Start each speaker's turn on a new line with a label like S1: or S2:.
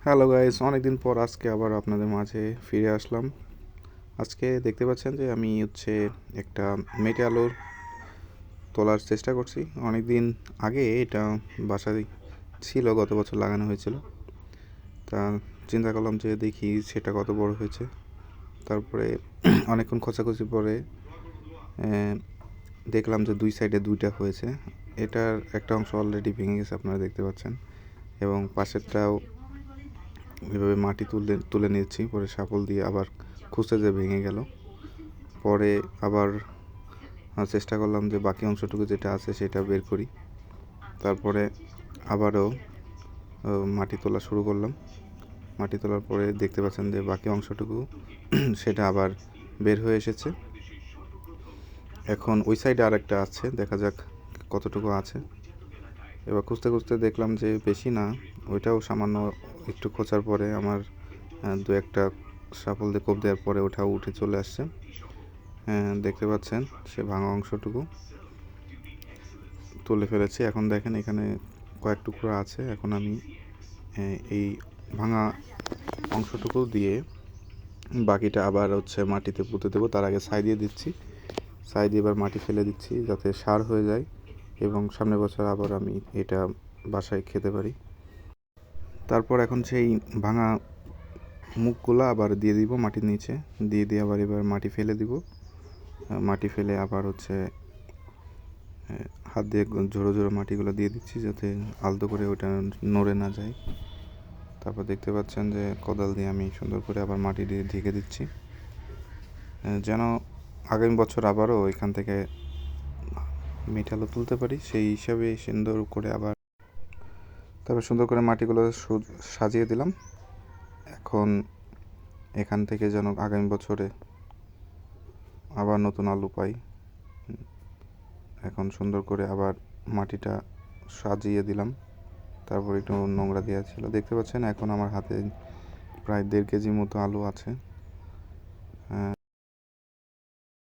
S1: Hello guys, অনেকদিন পর আজকে আবার আপনাদের মাঝে ফিরে আসলাম। আজকে দেখতে পাচ্ছেন যে আমি একটা মেটে আলুর তোলার চেষ্টা করছি। অনেক দিন আগে এটা বাসায় ছিল, গত বছর লাগানো হয়েছিল। তা চিন্তা করলাম যে দেখি সেটা কত বড় হয়েছে। তারপরে অনেকক্ষণ খোঁচাখুচি পরে দেখলাম যে দুই সাইডে দুইটা হয়েছে। এটার একটা অংশ অলরেডি ভেঙে গেছে, আপনারা দেখতে পাচ্ছেন, এবং পাশেরটাও এভাবে মাটি তুলে তুলে নিচ্ছি। পরে শাবল দিয়ে আবার খুঁজতে যে ভেঙে গেল। পরে আবার চেষ্টা করলাম যে বাকি অংশটুকু যেটা আছে সেটা বের করি। তারপরে আবারও মাটি তোলা শুরু করলাম। মাটি তোলার পরে দেখতে পাচ্ছেন যে বাকি অংশটুকু সেটা আবার বের হয়ে এসেছে। এখন ওই সাইডে আরেকটা আছে, দেখা যাক কতটুকু আছে। এবার খুঁজতে খুঁজতে দেখলাম যে বেশি না, ওইটাও সামান্য একটু খোঁচার পরে আমার দু একটা শাবল দিয়ে কোপ দেওয়ার পরে ওটাও উঠে চলে আসছে। দেখতে পাচ্ছেন সে ভাঙা অংশটুকু তুলে ফেলেছি। এখন দেখেন এখানে কয়েক টুকরো আছে। এখন আমি এই ভাঙা অংশটুকু দিয়ে বাকিটা আবার মাটিতে পুঁতে দেবো। তার আগে ছাই দিয়ে দিচ্ছি। ছাই দিয়ে এবার মাটি ফেলে দিচ্ছি যাতে সার হয়ে যায় এবং সামনের বছর আবার আমি এটা বাসায় খেতে পারি। তারপর এখন সেই ভাঙা মুখগুলো আবার দিয়ে দিব মাটির নিচে, দিয়ে আবার এবার মাটি ফেলে দিব। মাটি ফেলে আবার হাত দিয়ে ঝোড়ো ঝোড়ো মাটিগুলো দিয়ে দিচ্ছি যাতে আলতো করে ওটা নড়ে না যায়। তারপর দেখতে পাচ্ছেন যে কোদাল দিয়ে আমি সুন্দর করে আবার মাটি দিয়ে ঢেকে দিচ্ছি, যেন আগামী বছর আবারও এখান থেকে মিঠে আলু তুলতে পারি। সেই হিসাবে সুন্দর করে তারপর সুন্দর করে মাটিগুলো সাজিয়ে দিলাম। এখন এখান থেকে যেন আগামী বছরে আবার নতুন আলু পাই। এখন সুন্দর করে আবার মাটিটা সাজিয়ে দিলাম। তারপর একটু নোংরা দেওয়া ছিল, দেখতে পাচ্ছেন। এখন আমার হাতে প্রায় 1.5 কেজি মতো আলু আছে।